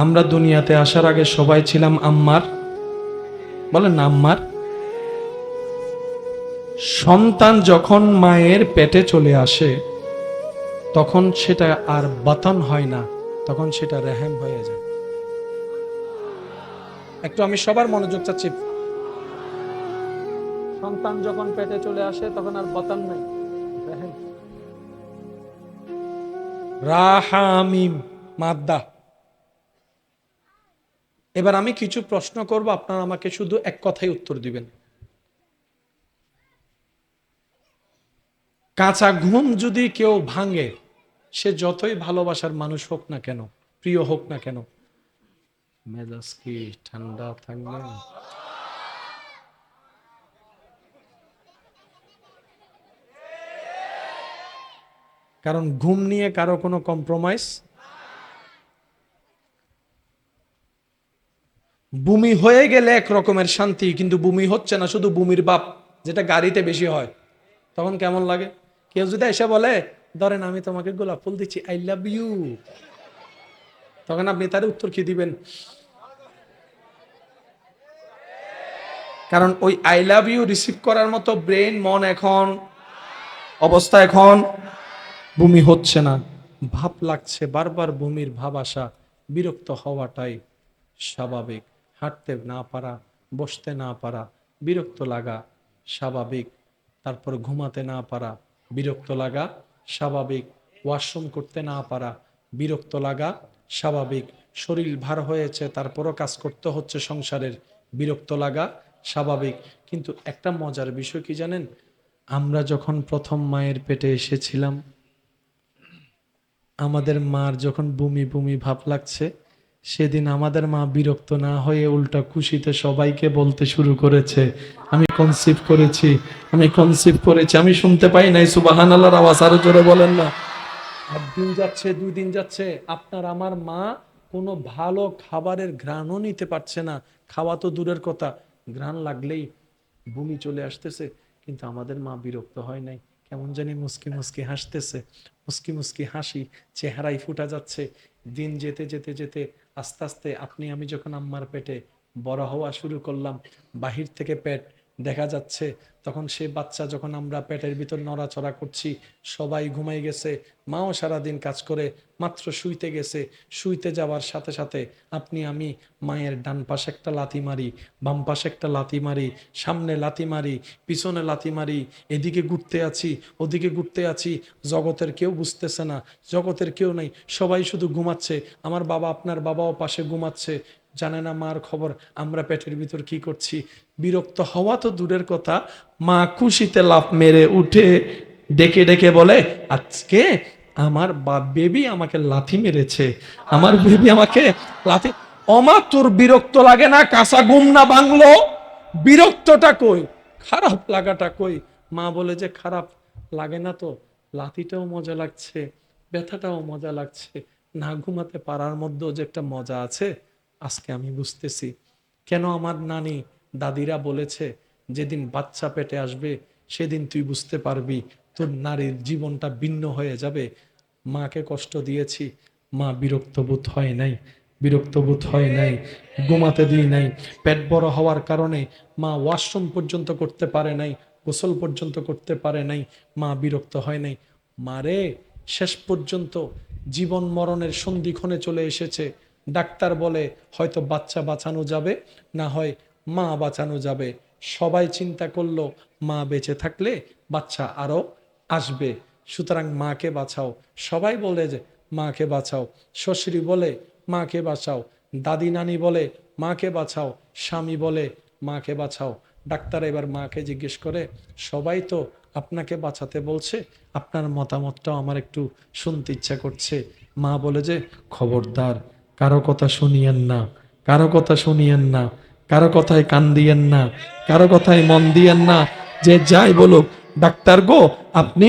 আমরা দুনিয়াতে আসার আগে সবাই ছিলাম আম্মার, বলেন না আম্মার। সন্তান যখন মায়ের পেটে চলে আসে তখন সেটা আর বাতান হয় না, তখন সেটা রেহেম হয়ে যায়। একটু আমি সবার মনোযোগ চাচ্ছি। সন্তান যখন পেটে চলে আসে তখন আর বাতান নাই, রেহেম। রাহামিম মাদ্দা। এবার আমি কিছু প্রশ্ন করব, আপনারা আমাকে শুধু এক কথায় উত্তর দিবেন। কাঁচা ঘুম যদি কেউ ভাঙে, সে যতই ভালোবাসার মানুষ হোক না কেন, প্রিয় হোক না কেন, মেজাজ কি ঠান্ডা থাকবে না? কারণ ঘুম নিয়ে কারো কোনো কম্প্রোমাইজ। বমি হয়ে গেলে এক রকমের শান্তি, কিন্তু বমি হচ্ছে না, শুধু বমির বাপ, যেটা গাড়িতে বেশি হয়, তখন কেমন লাগে? কেউ যদি এসে বলে, ধরেন আমি তোমাকে গোলাপ ফুল দিচ্ছি, আই লাভ ইউ, তখন আপনি তার উত্তর কি দিবেন? কারণ ওই আই লাভ ইউ রিসিভ করার মতো ব্রেন, মন এখন অবস্থা, এখন বমি হচ্ছে না, ভাব লাগছে, বারবার বমির ভাব আসা, বিরক্ত হওয়াটাই স্বাভাবিক। হাঁটতে না পারা, বসতে না পারা, বিরক্ত লাগা স্বাভাবিক। তারপর ঘুমাতে না পারা, বিরক্ত লাগা স্বাভাবিক। ওয়াশরুম করতে না পারা, বিরক্ত লাগা স্বাভাবিক। শরীর ভার হয়েছে তারপরও কাজ করতে হচ্ছে সংসারের, বিরক্ত লাগা স্বাভাবিক। কিন্তু একটা মজার বিষয় কি জানেন? আমরা যখন প্রথম মায়ের পেটে এসেছিলাম, আমাদের মার যখন বমি বমি ভাব লাগছে, সেদিন আমাদের মা বিরক্ত না হয়ে উল্টা খুশিতে সবাইকে বলতে শুরু করেছে, আমি কনসিভ করেছি, আমি কনসিভ করেছি। আমি শুনতে পাই নাই সুবহানাল্লাহর আওয়াজ, আরো জোরে বলেন না। একদিন যাচ্ছে, 2 দিন যাচ্ছে, আপনার আমার মা কোনো ভালো খাবারের ঘ্রাণও নিতে পারছে না। খাওয়া তো দূরের কথা, ঘ্রাণ লাগলেই বমি চলে আসতেছে। কিন্তু আমাদের মা বিরক্ত হয় নাই, কেমন জানি মুস্কি মুস্কি হাসতেছে, মুস্কি মুস্কি হাসি চেহারায় ফুটা যাচ্ছে। দিন যেতে যেতে যেতে আস্তে আস্তে আপনি আমি যখন আম্মার পেটে বড় হওয়া শুরু করলাম, বাহির থেকে পেট দেখা যাচ্ছে, তখন সে বাচ্চা যখন আমরা পেটের ভিতর নড়াচড়া করছি, সবাই ঘুমাই গেছে, মাও সারাদিন কাজ করে মাত্র শুইতে গেছে। শুইতে যাওয়ার সাথে সাথে আপনি আমি মায়ের ডান পাশে একটা লাথি মারি, বাম পাশে একটা লাথি মারি, সামনে লাথি মারি, পিছনে লাথি মারি, এদিকে ঘুরতে আছি, ওদিকে ঘুরতে আছি। জগতের কেউ বুঝতেছে না, জগতের কেউ নাই, সবাই শুধু ঘুমাচ্ছে। আমার বাবা, আপনার বাবাও পাশে ঘুমাচ্ছে, জানে না মার খবর আমরা পেটের ভিতর কি করছি। বিরক্ত হওয়া তো দূরের কথা, মা খুশিতে লাফ মেরে উঠে ডেকে ডেকে বলে, আজকে আমার বেবি আমাকে লাথি মেরেছে, আমার বেবি আমাকে লাথি। অমা তোর বিরক্ত লাগে না? কাঁচা ঘুম না ভাঙলো, বিরক্তটা কই, খারাপ লাগাটা কই? মা বলে যে খারাপ লাগে না তো, লাথিটাও মজা লাগছে, ব্যথাটাও মজা লাগছে, না ঘুমাতে পারার মধ্যেও যে একটা মজা আছে, আজকে আমি বুঝতেছি। কেন আমার নানি দাদিরা বলেছে, যেদিন বাচ্চা পেটে আসবে সেদিন তুই বুঝতে পারবি তোর নারীর জীবনটা ভিন্ন হয়ে যাবে। মাকে কষ্ট দিয়েছি, মা বিরক্ত বোধ হয় নাই, বিরক্ত বোধ হয় নাই, ঘুমাতে দিই নাই। পেট বড় হওয়ার কারণে মা ওয়াশরুম পর্যন্ত করতে পারে নাই, গোসল পর্যন্ত করতে পারে নাই, মা বিরক্ত হয় নাই। মারে শেষ পর্যন্ত জীবন মরণের সন্ধিক্ষণে চলে এসেছে, ডাক্তার বলে হয়তো বাচ্চা বাঁচানো যাবে, না হয় মা বাঁচানো যাবে। সবাই চিন্তা করলো মা বেঁচে থাকলে বাচ্চা আরো আসবে, সুতরাং মাকে বাঁচাও। সবাই বলে যে মাকে বাঁচাও, শ্বশুরি বলে মাকে বাঁচাও, দাদি নানি বলে মাকে বাঁচাও, স্বামী বলে মাকে বাঁচাও। ডাক্তার এবার মাকে জিজ্ঞেস করে, সবাই তো আপনাকে বাঁচাতে বলছে, আপনার মতামতটাও আমার একটু শুনতে ইচ্ছা করছে। মা বলে যে খবরদার, কারো কথা শুনিয়েন না, কারো কথা শুনিয়েন না, কারো কথায় কান দিয়েন না, কারো কথায় মন দিয়েন না, যে যাই বলুক। ডাক্তার গো, আপনি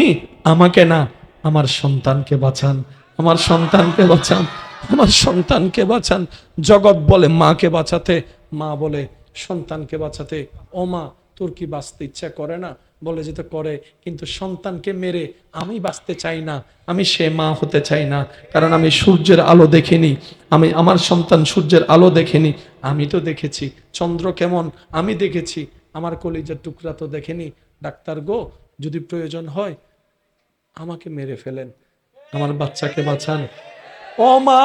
আমাকে না, আমার সন্তানকে বাঁচান, আমার সন্তানকে বাঁচান, আমার সন্তানকে বাঁচান। জগৎ বলে মাকে বাঁচাতে, মা বলে সন্তানকে বাঁচাতে। ও মা, তোর কি বাঁচতে ইচ্ছা করে না? বলে যেতে করে, কিন্তু সন্তানকে মেরে আমি বাঁচতে চাই না, আমি সে মা হতে চাই না, কারণ আমি সূর্যের আলো দেখিনি, আমি আমার সন্তান সূর্যের আলো দেখেনি, আমি তো দেখেছি চন্দ্র কেমন, আমি দেখেছি, আমার কলিজার টুকরা তো দেখেনি। ডাক্তার গো, যদি প্রয়োজন হয় আমাকে মেরে ফেলেন, আমার বাচ্চাকে বাঁচান। ও মা,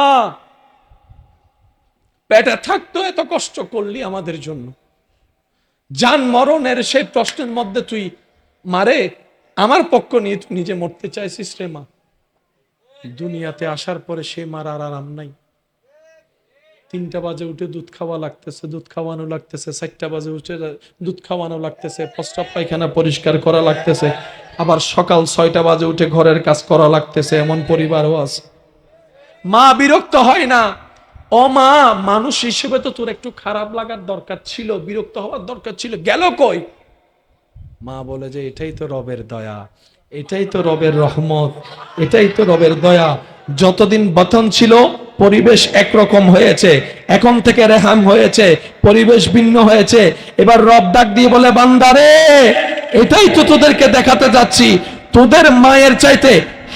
পেটে থাকতো এত কষ্ট করলি আমাদের জন্য, জান মরণের সেই প্রশ্নের মধ্যে তুই মারে আমার পক্ষ নিয়ে তুই নিজে মরতে চাইছিস রে মা। দুনিয়াতে আসার পরে সে মার আর আরাম নাই। 3টা বাজে উঠে দুধ খাওয়া লাগতেছে, দুধ খাওয়ানো লাগতেছে, 4টা বাজে উঠে দুধ খাওয়ানো লাগতেছে, প্রস্রাব পায়খানা পরিষ্কার করা লাগতেছে, আবার সকাল 6টা বাজে উঠে ঘরের কাজ করা লাগতেছে, এমন পরিবারও আছে। মা বিরক্ত হয় না? ও মা, মানুষ হিসেবে তো তোর একটু খারাপ লাগার দরকার ছিল, বিরক্ত হওয়ার দরকার ছিল, গেল কই? মা বলে যে এটাই তো রবের দয়া, এটাই তো রবের রহমত, এটাই তো রবের দয়া। যতদিন বতন ছিল পরিবেশ একরকম হয়েছে, এখন থেকে রেহাম হয়েছে, পরিবেশ ভিন্ন হয়েছে। এবার রব ডাক দিয়ে বলে, বান্দারে এটাই তো তোদেরকে দেখাতে যাচ্ছি, তোদের মায়ের চাইতে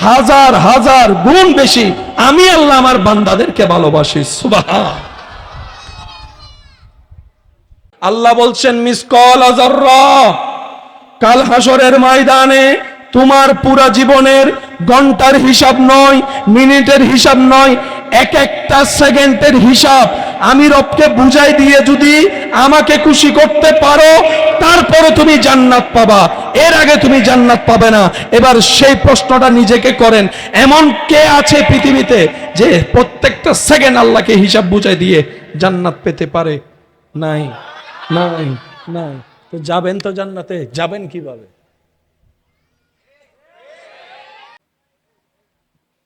হাজার হাজার গুণ বেশি আমি আল্লাহ আমার বান্দাদেরকে ভালোবাসি। সুবহান আল্লাহ বলছেন, মিসকাল যাররা, কাল হাসরের ময়দানে তোমার পুরা জীবনের ঘন্টার হিসাব নয়, মিনিটের হিসাব নয়, এক একটা সেকেন্ডের হিসাব আমি রবকে বুঝাই দিয়ে যদি আমাকে খুশি করতে পারো, তারপরে তুমি জান্নাত পাবা, এর আগে তুমি জান্নাত পাবে না। এবার সেই প্রশ্নটা নিজেকে করেন, এমন কে আছে পৃথিবীতে যে প্রত্যেকটা সেকেন্ড আল্লাহকে হিসাব বুঝাই দিয়ে জান্নাত পেতে পারে? নাই, নাই, নাই। তো যাবেন তো জান্নাতে, যাবেন কিভাবে?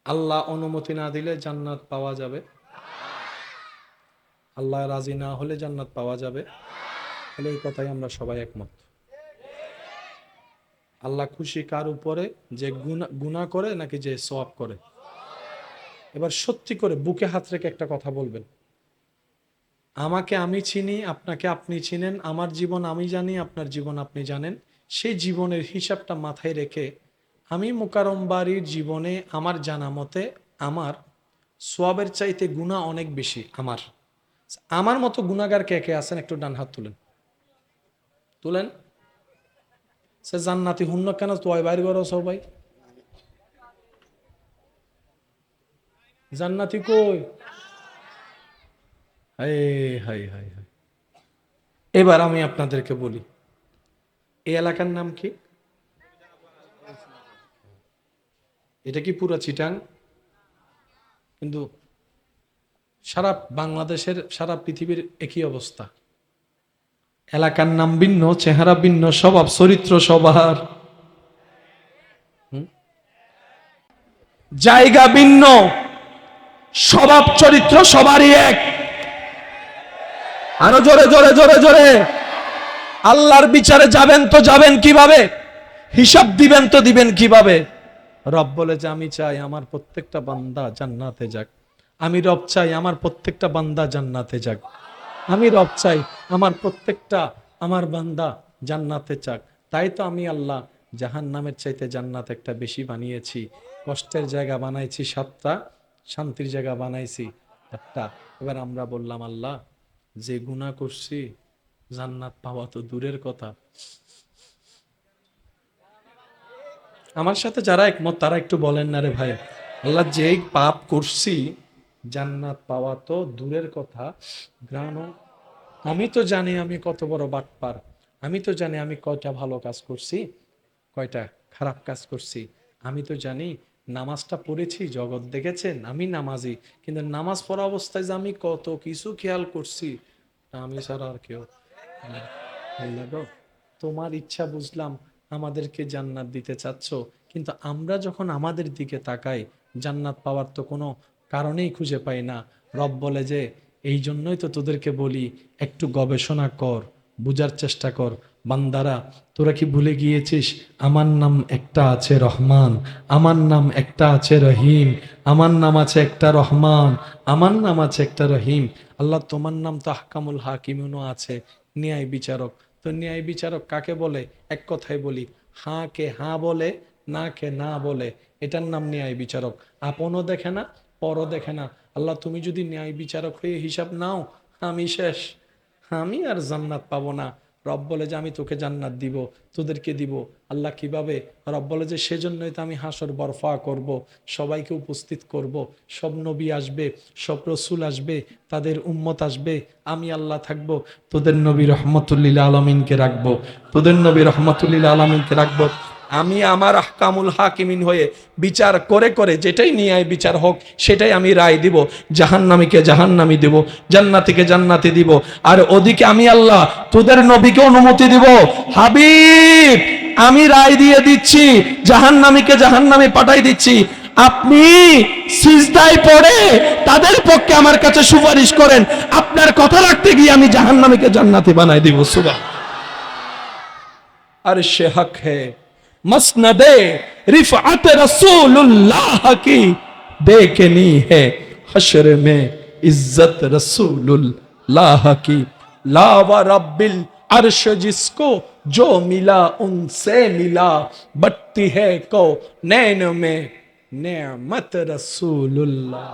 আল্লাহ অনুমতি না দিলে জান্নাত পাওয়া যাবে? আল্লাহ রাজি না হলে জান্নাত পাওয়া যাবে? তাহলে এই কথাই আমরা সবাই একমত। আল্লাহ খুশি কার উপরে? যে গুনাহ করে নাকি যে সওয়াব করে? এবার সত্যি করে বুকে হাত রেখে একটা কথা বলবেন, আমাকে আমি চিনি, আপনাকে আপনি চিনেন, আমার জীবন আমি জানি, আপনার জীবন আপনি জানেন। সেই জীবনের হিসাবটা মাথায় রেখে আমি মোকাররম বাড়ির জীবনে আমার জানা মতে আমার সওয়াবের চাইতে গুনাহ অনেক বেশি। আমার মতো গুনাহগার কে কে আছেন? একটু ডান হাত তুলেন, তুলেন। সে জান্নাতি হুন্ন কেন তুই বাইর করো সবাই? জান্নাতি কই? হায় হায় হায় হায়। এবার আমি আপনাদেরকে বলি, এই এলাকার নাম কি? এটা কি পুরা চিটাং? কিন্তু সারা বাংলাদেশের, সারা পৃথিবীর একই অবস্থা। এলাকার নাম ভিন্ন, চেহারা ভিন্ন, স্বভাব চরিত্র সবার, জায়গা ভিন্ন, স্বভাব চরিত্র সবারই এক। আরো জোরে জোরে জোরে জোরে। আল্লাহর বিচারে যাবেন তো যাবেন কিভাবে? হিসাব দিবেন তো দিবেন কিভাবে? রব বলে যে আমি চাই আমার প্রত্যেকটা বান্দা জান্নাতে যাক, আমি রব চাই আমার প্রত্যেকটা বান্দা জান্নাতে যাক, আমি রব চাই আমার প্রত্যেকটা আমার বান্দা জান্নাতে যাক। তাই তো আমি আল্লাহ জাহান্নামের চাইতে জান্নাত একটা বেশি বানিয়েছি, কষ্টের জায়গা বানাইছি 7টা, শান্তির জায়গা বানাইছি 8টা। এবার আমরা বললাম, আল্লাহ যে গুনাহ করছি জান্নাত পাওয়া তো দূরের কথা। আমার সাথে যারা একমত তারা একটু বলেন না রে ভাই, আল্লাহ যেই পাপ করছি জান্নাত পাওয়া তো দূরের কথা, গ্রাণ। আমি তো জানি আমি কত বড় বাটপার, আমি তো জানি আমি কয়টা ভালো কাজ করছি, কয়টা খারাপ কাজ করছি। আমি তো জানি নামাজটা পড়েছি, জগৎ দেখেছেন আমি নামাজি, কিন্তু নামাজ পড়া অবস্থায় যে আমি কত কিছু খেয়াল করছি, আমি ছাড়া আর কেউ। আল্লাহ গো, তোমার ইচ্ছা বুঝলাম আমাদেরকে জান্নাত দিতে চাচ্ছ, কিন্তু আমরা যখন আমাদের দিকে তাকাই জান্নাত পাওয়ার তো কোনো কারণেই খুঁজে পাই না। রব বলে যে এই জন্যই তো তোদেরকে বলি একটু গবেষণা কর, বুঝার চেষ্টা কর। বান্দারা, তোরা কি ভুলে গিয়েছিস আমার নাম একটা আছে রহমান, আমার নাম একটা আছে রহিম, আমার নাম আছে একটা রহমান, আমার নাম আছে একটা রহিম। আল্লাহ তোমার নাম তো আহকামুল হাকিমুনও আছে, ন্যায় বিচারক। তো ন্যায় বিচারক কাকে বলে? এক কথায় বলি, হাঁ কে হাঁ বলে, না কে না বলে, এটার নাম ন্যায় বিচারক। আপনও দেখে না, পরও দেখে না। আল্লাহ তুমি যদি ন্যায় বিচারক হয়ে হিসাব নাও, আমি শেষ, আমি আর জান্নাত পাবো না। রব বলে যে আমি তোকে জান্নাত দিব, তোদেরকে দিব। আল্লাহ কিভাবে? রব বলে যে সেজন্যই তো আমি হাসর বরফা করব, সবাইকে উপস্থিত করব, সব নবী আসবে, সব রসুল আসবে, তাদের উম্মত আসবে, আমি আল্লাহ থাকবো, তোদের নবী রহমতুল্লিল আলমিনকে রাখবো, তোদের নবী রহমতুল্লিল আলমিনকে রাখবো। আমি আমার আহকামুল হাকিমিন হয়ে বিচার করে করে যেটাই ন্যায় বিচার হোক সেটাই আমি রায় দিব। জাহান্নামীকে জাহান্নামী দিব, জান্নাতীকে জান্নাতি দিব। আর ওদিকে আমি আল্লাহ তোদের নবীকে অনুমতি দিব, হাবিব আমি রায় দিয়ে দিচ্ছি, জাহান্নামীকে জাহান্নামে পাঠাই দিচ্ছি, আপনি সিজদায় পড়ে তাদের পক্ষে আমার কাছে সুপারিশ করেন। আপনার কথা রাখতে গিয়ে আমি জাহান্নামীকে জান্নাতি বানাই দিব। সুবহান। আর সে হক হে मसनदे रिफात रसूलुल्लाह की देखनी है, हशर में इज्जत रसूलुल्लाह की। ला व रब्बिल अर्श जिसको जो मिला उनसे मिला, बटती है को नैन में नेमत रसूलुल्लाह।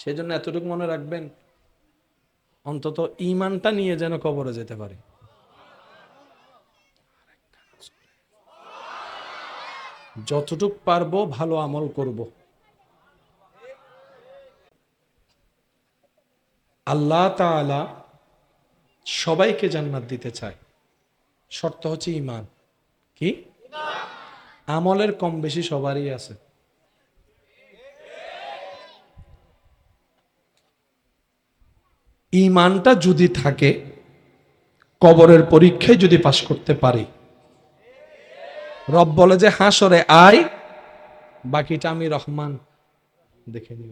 সেজন্য এতটুকু মনে রাখবেন, অন্তত ঈমানটা নিয়ে যেন কবরে যেতে পারে। যতটুক পারবো ভালো আমল করব। আল্লাহ তাআলা সবাইকে জান্নাত দিতে চায়, শর্ত হচ্ছে ঈমান। কি? আমলের কম বেশি সবারই আছে। ঈমানটা যদি থাকে, কবরের পরীক্ষায় যদি পাশ করতে পারি, রব বলে যে হাসরে আয়, বাকিটা আমি রহমান দেখে নিব।